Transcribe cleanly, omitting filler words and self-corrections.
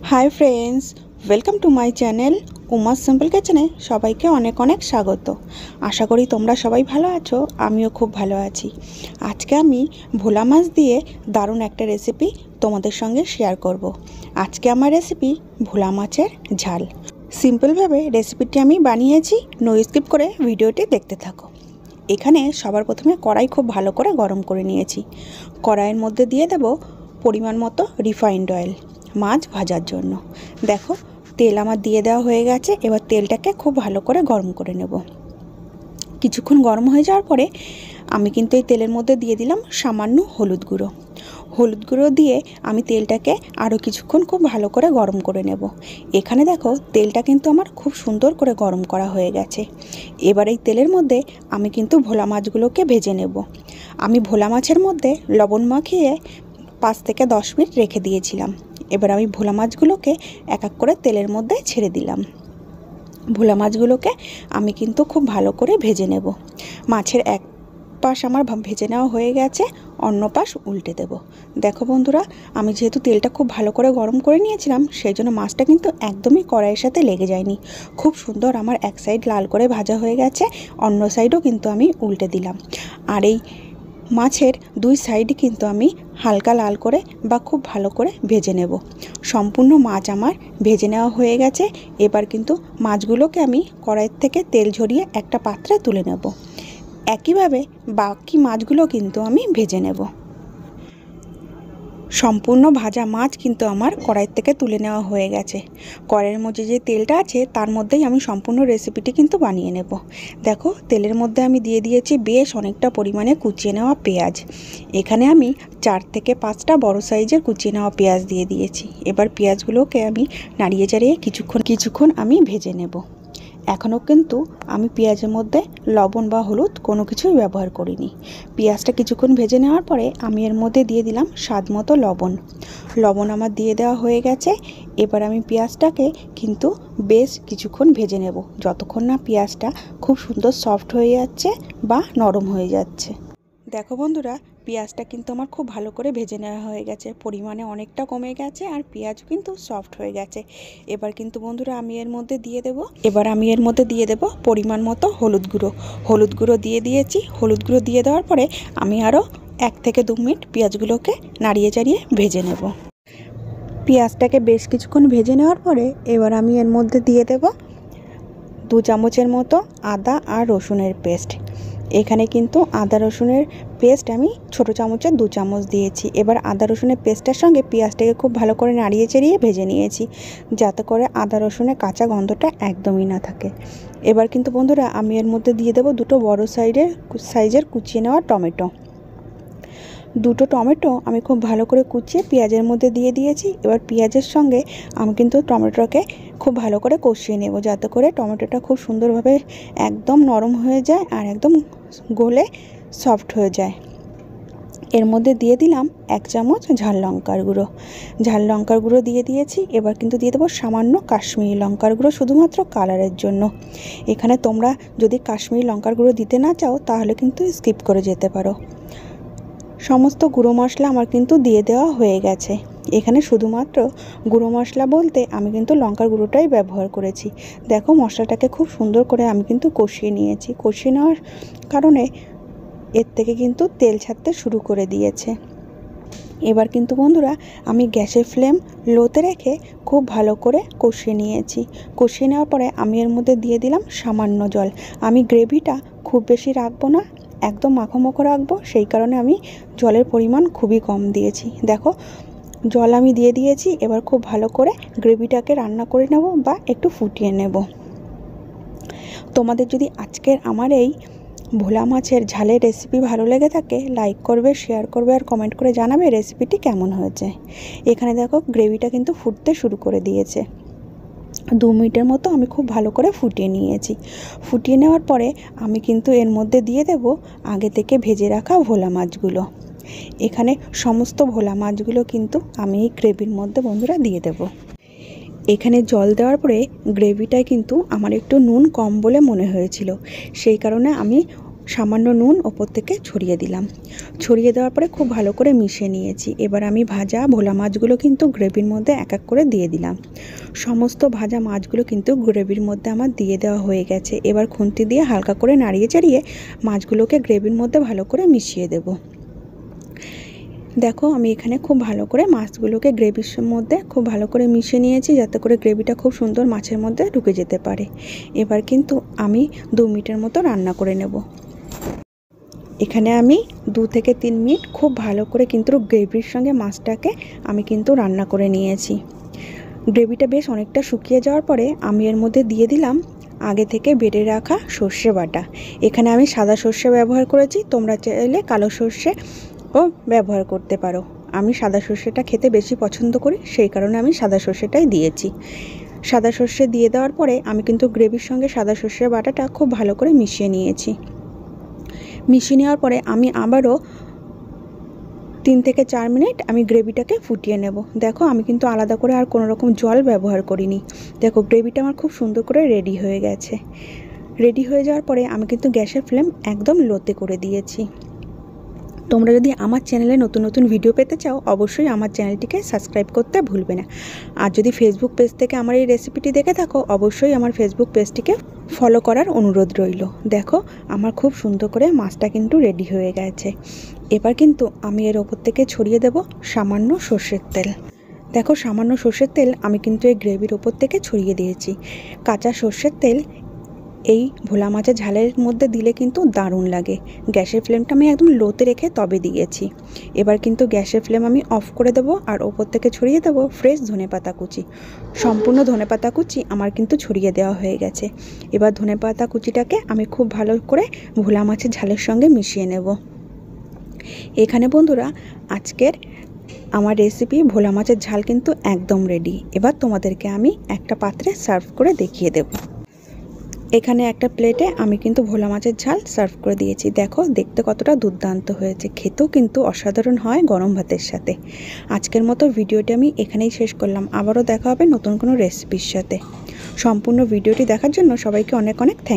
High friends, welcome to my channel Uma's simple किचेने सबाइके अनेक अनेक स्वागत। आशा करी तोमरा सबाई भालो आछो, आमिओ खूब भालो आछि। आजके आमी भोला माछ दिए दारुण एकटा रेसिपि तोमादेर संगे शेयर करब। आजके आमार रेसिपि भोला माछेर झाल। सिम्पल भावे रेसिपिटी आमी बानिয়েছি, नो स्किप करे भिडियोटी देखते थाको। एखाने सबार प्रथमे कड़ाई खूब भालो करे गरम करे निয়েছি। कड़ाइয়ের मध्य दिए देब परिमाण मतो रिफाइंड अয়েল माछ भाजार जोन्नो। देखो तेल आमार दिए देওয়া হয়ে গেছে। এবার তেলটাকে খুব ভালো করে গরম করে নেব। কিছুক্ষণ গরম হয়ে যাওয়ার পরে আমি কিন্তু এই তেলের মধ্যে দিয়ে দিলাম সামান্য হলুদ গুঁড়ো। হলুদ গুঁড়ো দিয়ে আমি তেলটাকে আরও কিছুক্ষণ খুব ভালো করে গরম করে নেব। এখানে দেখো তেলটা কিন্তু আমার খুব সুন্দর করে গরম করা হয়ে গেছে। এবার এই তেলের মধ্যে আমি কিন্তু ভোলা মাছগুলোকে ভেজে নেব। আমি ভোলা মাছের মধ্যে লবণ মাখিয়ে 5 থেকে 10 মিনিট রেখে দিয়েছিলাম। এবার আমি ভোলা মাছগুলোকে এক এক করে তেলের মধ্যে ছেড়ে দিলাম। ভোলা মাছগুলোকে আমি কিন্তু খুব ভালো করে ভেজে নেব। মাছের এক পাশ আমার ভেজে নেওয়া হয়ে গেছে, অন্য পাশ উল্টে দেব। দেখো বন্ধুরা, আমি যেহেতু তেলটা খুব ভালো করে গরম করে নিয়েছিলাম, সেই জন্য মাছটা কিন্তু একদমই কড়াইয়ের সাথে লেগে যায়নি। খুব সুন্দর আমার এক সাইড লাল করে ভাজা হয়ে গেছে, অন্য সাইডও কিন্তু আমি উল্টে দিলাম। আর এই মাছের দুই সাইড কিন্তু আমি হালকা লাল করে বা খুব ভালো করে ভেজে নেব। সম্পূর্ণ মাছ আমার ভেজে নেওয়া হয়ে গেছে। এবার কিন্তু মাছগুলোকে আমি কড়াইয়ের থেকে তেল ঝরিয়ে একটা পাত্রে তুলে নেব। একইভাবে বাকি মাছগুলো কিন্তু আমি ভেজে নেব। সম্পূর্ণ ভাজা মাছ কিন্তু আমার কড়াই থেকে তুলে নেওয়া হয়ে গেছে। কড়াইয়ের মধ্যে যে তেলটা আছে তার মধ্যেই আমি সম্পূর্ণ রেসিপিটি কিন্তু বানিয়ে নেব। দেখো তেলের মধ্যে আমি দিয়ে দিয়েছি বেশ অনেকটা পরিমাণে কুচিয়ে নেওয়া পেঁয়াজ। এখানে আমি 4 থেকে 5টা বড় সাইজের কুচিয়ে নেওয়া পেঁয়াজ দিয়ে দিয়েছি। এবার পেঁয়াজগুলোকে আমি নাড়িয়ে চাড়িয়ে কিছুক্ষণ আমি ভেজে নেব। এখনও কিন্তু আমি পেঁয়াজের মধ্যে লবণ বা হলুদ কোনো কিছুই ব্যবহার করিনি। পেঁয়াজটা কিছুক্ষণ ভেজে নেওয়ার পরে আমি এর মধ্যে দিয়ে দিলাম স্বাদ মতো লবণ। লবণ আমার দিয়ে দেওয়া হয়ে গেছে। এবার আমি পেঁয়াজটাকে কিন্তু বেশ কিছুক্ষণ ভেজে নেব, যতক্ষণ না পেঁয়াজটা খুব সুন্দর সফট হয়ে যাচ্ছে বা নরম হয়ে যাচ্ছে। দেখো বন্ধুরা, পেঁয়াজটা কিন্তু আমার খুব ভালো করে ভেজে নেওয়া হয়ে গেছে, পরিমাণে অনেকটা কমে গেছে আর পেঁয়াজ কিন্তু সফট হয়ে গেছে। এবার কিন্তু বন্ধুরা আমি এর মধ্যে দিয়ে দেব পরিমাণ মতো হলুদ গুঁড়ো। হলুদ গুঁড়ো দিয়ে দিয়েছি। হলুদ গুঁড়ো দিয়ে দেওয়ার পরে আমি আরও 1 থেকে 2 মিনিট পেঁয়াজগুলোকে নাড়িয়ে চাড়িয়ে ভেজে নেব। পেঁয়াজটাকে বেশ কিছুক্ষণ ভেজে নেওয়ার পরে এবার আমি এর মধ্যে দিয়ে দেব 2 চামচের মতো আদা আর রসুনের পেস্ট। এখানে কিন্তু আদা রসুনের পেস্ট আমি ছোটো চামচের 2 চামচ দিয়েছি। এবার আদা রসুনের পেস্টের সঙ্গে পেঁয়াজটাকে খুব ভালো করে নাড়িয়ে চাড়িয়ে ভেজে নিয়েছি, যাতে করে আদা রসুনের কাঁচা গন্ধটা একদমই না থাকে। এবার কিন্তু বন্ধুরা আমি এর মধ্যে দিয়ে দেবো 2টো বড় সাইজের কুচিয়ে নেওয়া টমেটো। 2টো টমেটো আমি খুব ভালো করে কুচিয়ে পেঁয়াজের মধ্যে দিয়ে দিয়েছি। এবার পেঁয়াজের সঙ্গে আমি কিন্তু টমেটোকে খুব ভালো করে কষিয়ে নেব, যাতে করে টমেটোটা খুব সুন্দরভাবে একদম নরম হয়ে যায় আর একদম গলে সফট হয়ে যায়। এর মধ্যে দিয়ে দিলাম 1 চামচ ঝাল লঙ্কার গুঁড়ো। ঝাল লঙ্কার গুঁড়ো দিয়ে দিয়েছি। এবার কিন্তু দিয়ে দেবো সামান্য কাশ্মীরি লঙ্কার গুঁড়ো, শুধুমাত্র কালারের জন্য। এখানে তোমরা যদি কাশ্মীরি লঙ্কার গুঁড়ো দিতে না চাও তাহলে কিন্তু স্কিপ করে যেতে পারো। সমস্ত গুঁড়ো মশলা আমার কিন্তু দিয়ে দেওয়া হয়ে গেছে। এখানে শুধুমাত্র গুঁড়ো মশলা বলতে আমি কিন্তু লঙ্কার গুঁড়োটাই ব্যবহার করেছি। দেখো মশলাটাকে খুব সুন্দর করে আমি কিন্তু কষিয়ে নিয়েছি। কষিয়ে নেওয়ার কারণে এর থেকে কিন্তু তেল ছাড়তে শুরু করে দিয়েছে। এবার কিন্তু বন্ধুরা আমি গ্যাসের ফ্লেম লোতে রেখে খুব ভালো করে কষিয়ে নিয়েছি। কষিয়ে নেওয়ার পরে আমি এর মধ্যে দিয়ে দিলাম সামান্য জল। আমি গ্রেভিটা খুব বেশি রাখবো না, একদম মাখো রাখবো, সেই কারণে আমি জলের পরিমাণ খুবই কম দিয়েছি। দেখো জল আমি দিয়ে দিয়েছি। এবার খুব ভালো করে গ্রেভিটাকে রান্না করে নেব বা একটু ফুটিয়ে নেব। তোমাদের যদি আজকের আমার এই ভোলা মাছের ঝালের রেসিপি ভালো লেগে থাকে, লাইক করবে, শেয়ার করবে আর কমেন্ট করে জানাবে রেসিপিটি কেমন হয়েছে। এখানে দেখো গ্রেভিটা কিন্তু ফুটতে শুরু করে দিয়েছে। 2 মিনিটের মতো আমি খুব ভালো করে ফুটিয়ে নিয়েছি। ফুটিয়ে নেওয়ার পরে আমি কিন্তু এর মধ্যে দিয়ে দেব আগে থেকে ভেজে রাখা ভোলা মাছগুলো। এখানে সমস্ত ভোলা মাছগুলো কিন্তু আমি এই গ্রেভির মধ্যে বন্ধুরা দিয়ে দেব। এখানে জল দেওয়ার পরে গ্রেভিটায় কিন্তু আমার একটু নুন কম বলে মনে হয়েছিল, সেই কারণে আমি সামান্য নুন ওপর থেকে ছড়িয়ে দিলাম। ছড়িয়ে দেওয়ার পরে খুব ভালো করে মিশিয়ে নিয়েছি। এবার আমি ভাজা ভোলা মাছগুলো কিন্তু গ্রেভির মধ্যে এক এক করে দিয়ে দিলাম। সমস্ত ভাজা মাছগুলো কিন্তু গ্রেভির মধ্যে আমার দিয়ে দেওয়া হয়ে গেছে। এবার খুন্তি দিয়ে হালকা করে নাড়িয়ে চাড়িয়ে মাছগুলোকে গ্রেভির মধ্যে ভালো করে মিশিয়ে দেব। দেখো আমি এখানে খুব ভালো করে মাছগুলোকে গ্রেভির মধ্যে খুব ভালো করে মিশিয়ে নিয়েছি, যাতে করে গ্রেভিটা খুব সুন্দর মাছের মধ্যে ঢুকে যেতে পারে। এবার কিন্তু আমি 2 মিনিটের মতো রান্না করে নেব। এখানে আমি 2 থেকে 3 মিনিট খুব ভালো করে কিন্তু গ্রেভির সঙ্গে মাছটাকে আমি কিন্তু রান্না করে নিয়েছি। গ্রেভিটা বেশ অনেকটা শুকিয়ে যাওয়ার পরে আমি এর মধ্যে দিয়ে দিলাম আগে থেকে বেটে রাখা সর্ষে বাটা। এখানে আমি সাদা সর্ষে ব্যবহার করেছি, তোমরা চাইলে কালো সর্ষে ও ব্যবহার করতে পারো। আমি সাদা সর্ষেটা খেতে বেশি পছন্দ করি, সেই কারণে আমি সাদা সর্ষেটাই দিয়েছি। সাদা সর্ষে দিয়ে দেওয়ার পরে আমি কিন্তু গ্রেভির সঙ্গে সাদা সর্ষের বাটাটা খুব ভালো করে মিশিয়ে নিয়েছি। মিশিয়ে নেওয়ার পরে আমি আবারও 3 থেকে 4 মিনিট আমি গ্রেভিটাকে ফুটিয়ে নেব। দেখো আমি কিন্তু আলাদা করে আর কোনো রকম জল ব্যবহার করিনি। দেখো গ্রেভিটা আমার খুব সুন্দর করে রেডি হয়ে গেছে। রেডি হয়ে যাওয়ার পরে আমি কিন্তু গ্যাসের ফ্লেম একদম লোতে করে দিয়েছি। তোমরা যদি আমার চ্যানেলে নতুন নতুন ভিডিও পেতে চাও অবশ্যই আমার চ্যানেলটিকে সাবস্ক্রাইব করতে ভুলবে না। আর যদি ফেসবুক পেজ থেকে আমার এই রেসিপিটি দেখে থাকো অবশ্যই আমার ফেসবুক পেজটিকে ফলো করার অনুরোধ রইল। দেখো আমার খুব সুন্দর করে মাছটা কিন্তু রেডি হয়ে গেছে। এবার কিন্তু আমি এর ওপর থেকে ছড়িয়ে দেব সামান্য সর্ষের তেল। দেখো সামান্য সর্ষের তেল আমি কিন্তু এই গ্রেভির ওপর থেকে ছড়িয়ে দিয়েছি। কাঁচা সর্ষের তেল এই ভোলা মাছের ঝালের মধ্যে দিলে কিন্তু দারুণ লাগে। গ্যাসের ফ্লেমটা আমি একদম লোতে রেখে তবে দিয়েছি। এবার কিন্তু গ্যাসের ফ্লেম আমি অফ করে দেবো আর ওপর থেকে ছড়িয়ে দেবো ফ্রেশ ধনেপাতা কুচি। সম্পূর্ণ ধনেপাতা কুচি আমার কিন্তু ছড়িয়ে দেওয়া হয়ে গেছে। এবার ধনেপাতা কুচিটাকে আমি খুব ভালো করে ভোলা মাছের ঝালের সঙ্গে মিশিয়ে নেব। এখানে বন্ধুরা আজকের আমার রেসিপি ভোলা মাছের ঝাল কিন্তু একদম রেডি। এবার তোমাদেরকে আমি একটা পাত্রে সার্ভ করে দেখিয়ে দেব। এখানে একটা প্লেটে আমি কিন্তু ভোলা মাছের ঝাল সার্ভ করে দিয়েছি। দেখো দেখতে কতটা দুর্দান্ত হয়েছে, খেতেও কিন্তু অসাধারণ হয় গরম ভাতের সাথে। আজকের মতো ভিডিওটি আমি এখানেই শেষ করলাম। আবারও দেখা হবে নতুন কোনো রেসিপির সাথে। সম্পূর্ণ ভিডিওটি দেখার জন্য সবাইকে অনেক অনেক থ্যাংক ইউ।